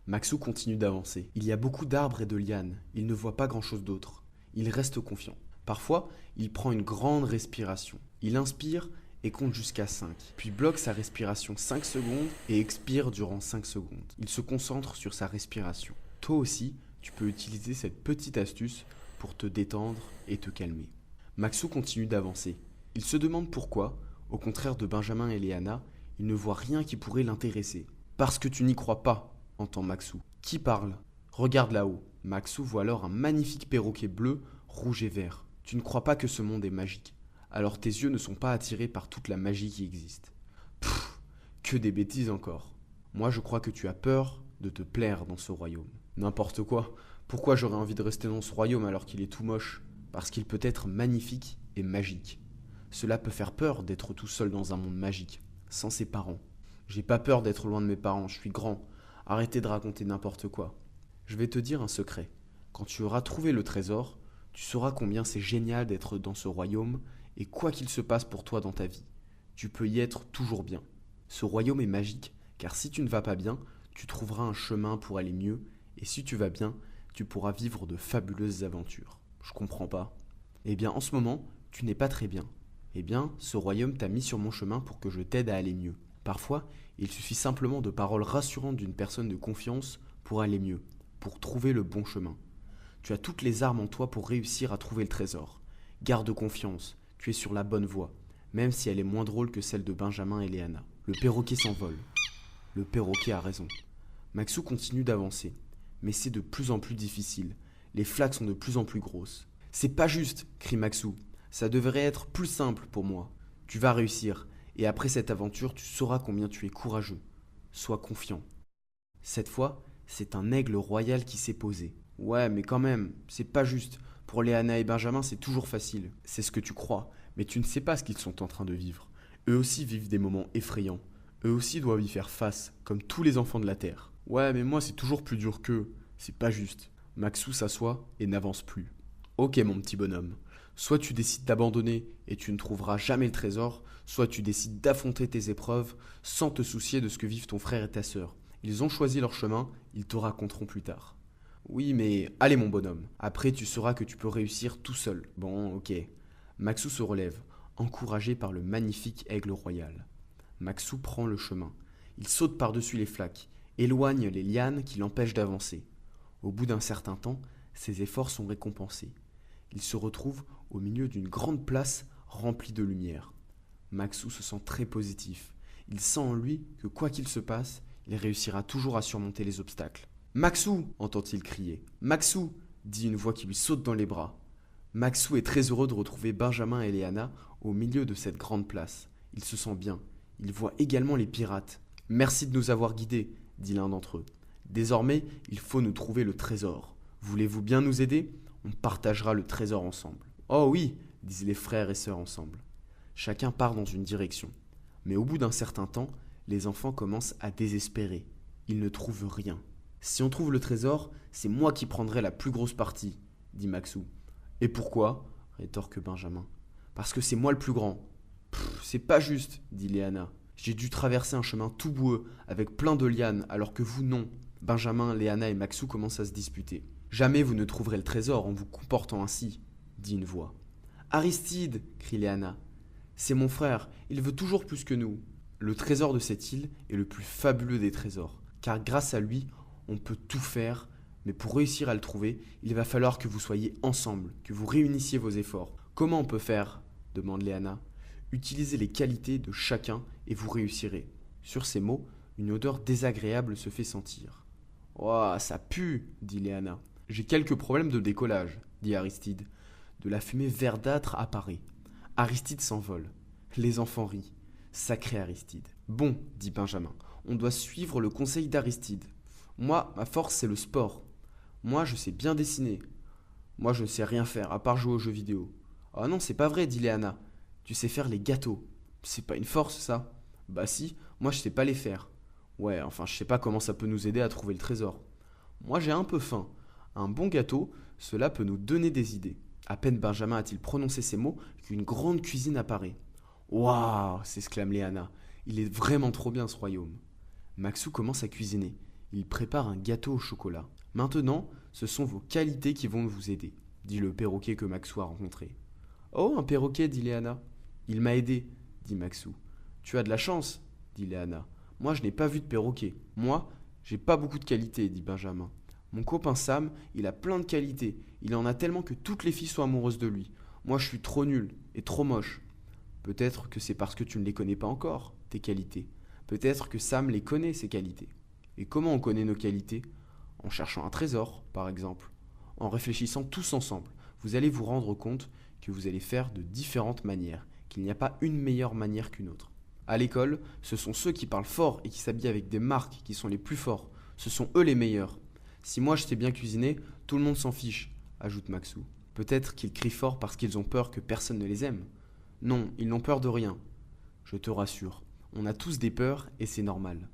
Maxou continue d'avancer. Il y a beaucoup d'arbres et de lianes. Il ne voit pas grand-chose d'autre. Il reste confiant. Parfois, il prend une grande respiration. Il inspire et compte jusqu'à 5, puis bloque sa respiration 5 secondes et expire durant 5 secondes. Il se concentre sur sa respiration. Toi aussi, tu peux utiliser cette petite astuce pour te détendre et te calmer. Maxou continue d'avancer. Il se demande pourquoi, au contraire de Benjamin et Léana, il ne voit rien qui pourrait l'intéresser. Parce que tu n'y crois pas, entend Maxou. Qui parle? Regarde là-haut. Maxou voit alors un magnifique perroquet bleu, rouge et vert. Tu ne crois pas que ce monde est magique. Alors tes yeux ne sont pas attirés par toute la magie qui existe. Pfff, que des bêtises encore. Moi je crois que tu as peur de te plaire dans ce royaume. N'importe quoi. Pourquoi j'aurais envie de rester dans ce royaume alors qu'il est tout moche? Parce qu'il peut être magnifique et magique. Cela peut faire peur d'être tout seul dans un monde magique, sans ses parents. J'ai pas peur d'être loin de mes parents, je suis grand. Arrêtez de raconter n'importe quoi. Je vais te dire un secret. Quand tu auras trouvé le trésor, tu sauras combien c'est génial d'être dans ce royaume et quoi qu'il se passe pour toi dans ta vie, tu peux y être toujours bien. Ce royaume est magique car si tu ne vas pas bien, tu trouveras un chemin pour aller mieux et si tu vas bien, tu pourras vivre de fabuleuses aventures. Je comprends pas. Eh bien en ce moment, tu n'es pas très bien. Eh bien, ce royaume t'a mis sur mon chemin pour que je t'aide à aller mieux. Parfois, il suffit simplement de paroles rassurantes d'une personne de confiance pour aller mieux, pour trouver le bon chemin. Tu as toutes les armes en toi pour réussir à trouver le trésor. Garde confiance, tu es sur la bonne voie, même si elle est moins drôle que celle de Benjamin et Léana. Le perroquet s'envole. Le perroquet a raison. Maxou continue d'avancer, mais c'est de plus en plus difficile. Les flaques sont de plus en plus grosses. C'est pas juste, crie Maxou. Ça devrait être plus simple pour moi. Tu vas réussir, et après cette aventure, tu sauras combien tu es courageux. Sois confiant. Cette fois, c'est un aigle royal qui s'est posé. Ouais, mais quand même, c'est pas juste. Pour Léana et Benjamin, c'est toujours facile. C'est ce que tu crois, mais tu ne sais pas ce qu'ils sont en train de vivre. Eux aussi vivent des moments effrayants. Eux aussi doivent y faire face, comme tous les enfants de la Terre. Ouais, mais moi c'est toujours plus dur qu'eux. C'est pas juste. Maxou s'assoit et n'avance plus. Ok mon petit bonhomme. Soit tu décides d'abandonner et tu ne trouveras jamais le trésor, soit tu décides d'affronter tes épreuves sans te soucier de ce que vivent ton frère et ta sœur. Ils ont choisi leur chemin, ils te raconteront plus tard. Oui, mais allez mon bonhomme, après tu sauras que tu peux réussir tout seul. Bon, ok. Maxou se relève, encouragé par le magnifique aigle royal. Maxou prend le chemin. Il saute par-dessus les flaques, éloigne les lianes qui l'empêchent d'avancer. Au bout d'un certain temps, ses efforts sont récompensés. Il se retrouve au milieu d'une grande place remplie de lumière. Maxou se sent très positif. Il sent en lui que quoi qu'il se passe, il réussira toujours à surmonter les obstacles. Maxou entend-il crier. Maxou dit une voix qui lui saute dans les bras. Maxou est très heureux de retrouver Benjamin et Léana au milieu de cette grande place. Il se sent bien. Il voit également les pirates. Merci de nous avoir guidés, dit l'un d'entre eux. Désormais, il faut nous trouver le trésor. Voulez-vous bien nous aider? On partagera le trésor ensemble. Oh oui, disent les frères et sœurs ensemble. Chacun part dans une direction. Mais au bout d'un certain temps, les enfants commencent à désespérer. Ils ne trouvent rien. Si on trouve le trésor, c'est moi qui prendrai la plus grosse partie, dit Maxou. Et pourquoi? Rétorque Benjamin. Parce que c'est moi le plus grand. C'est pas juste, dit Léana. J'ai dû traverser un chemin tout boueux, avec plein de lianes, alors que vous non. Benjamin, Léana et Maxou commencent à se disputer. Jamais vous ne trouverez le trésor en vous comportant ainsi, dit une voix. Aristide, crie Léana. C'est mon frère, il veut toujours plus que nous. Le trésor de cette île est le plus fabuleux des trésors, car grâce à lui, on peut tout faire, mais pour réussir à le trouver, il va falloir que vous soyez ensemble, que vous réunissiez vos efforts. Comment on peut faire? Demande Léana. Utilisez les qualités de chacun et vous réussirez. Sur ces mots, une odeur désagréable se fait sentir. Oh, ça pue, dit Léana. J'ai quelques problèmes de décollage, dit Aristide. De la fumée verdâtre apparaît. Aristide s'envole. Les enfants rient. Sacré Aristide. Bon, dit Benjamin, on doit suivre le conseil d'Aristide. Moi, ma force, c'est le sport. Moi, je sais bien dessiner. Moi, je ne sais rien faire, à part jouer aux jeux vidéo. Ah non, c'est pas vrai, dit Léana. Tu sais faire les gâteaux. C'est pas une force, ça. Bah si, moi, je sais pas les faire. Ouais, enfin, je sais pas comment ça peut nous aider à trouver le trésor. Moi, j'ai un peu faim. Un bon gâteau, cela peut nous donner des idées. À peine Benjamin a-t-il prononcé ces mots qu'une grande cuisine apparaît. Waouh, s'exclame Léana. Il est vraiment trop bien ce royaume. Maxou commence à cuisiner. Il prépare un gâteau au chocolat. Maintenant, ce sont vos qualités qui vont vous aider, dit le perroquet que Maxou a rencontré. Oh, un perroquet, dit Léana. Il m'a aidé, dit Maxou. Tu as de la chance, dit Léana. Moi, je n'ai pas vu de perroquet. Moi, j'ai pas beaucoup de qualités, dit Benjamin. Mon copain Sam, il a plein de qualités. Il en a tellement que toutes les filles sont amoureuses de lui. Moi, je suis trop nul et trop moche. Peut-être que c'est parce que tu ne les connais pas encore, tes qualités. Peut-être que Sam les connaît, ses qualités. Et comment on connaît nos qualités? En cherchant un trésor, par exemple. En réfléchissant tous ensemble, vous allez vous rendre compte que vous allez faire de différentes manières, qu'il n'y a pas une meilleure manière qu'une autre. À l'école, ce sont ceux qui parlent fort et qui s'habillent avec des marques qui sont les plus forts. Ce sont eux les meilleurs. Si moi je sais bien cuisiner, tout le monde s'en fiche, ajoute Maxou. Peut-être qu'ils crient fort parce qu'ils ont peur que personne ne les aime. Non, ils n'ont peur de rien. Je te rassure, on a tous des peurs et c'est normal.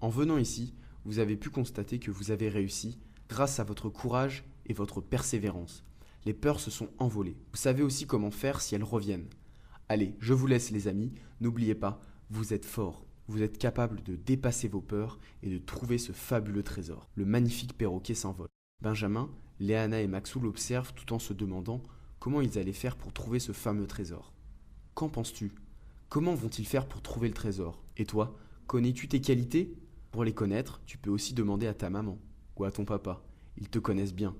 En venant ici, vous avez pu constater que vous avez réussi grâce à votre courage et votre persévérance. Les peurs se sont envolées. Vous savez aussi comment faire si elles reviennent. Allez, je vous laisse les amis, n'oubliez pas, vous êtes forts. Vous êtes capable de dépasser vos peurs et de trouver ce fabuleux trésor. Le magnifique perroquet s'envole. Benjamin, Léana et Maxou l'observent tout en se demandant comment ils allaient faire pour trouver ce fameux trésor. Qu'en penses-tu? Comment vont-ils faire pour trouver le trésor? Et toi, connais-tu tes qualités? Pour les connaître, tu peux aussi demander à ta maman ou à ton papa. Ils te connaissent bien.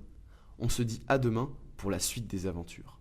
On se dit à demain pour la suite des aventures.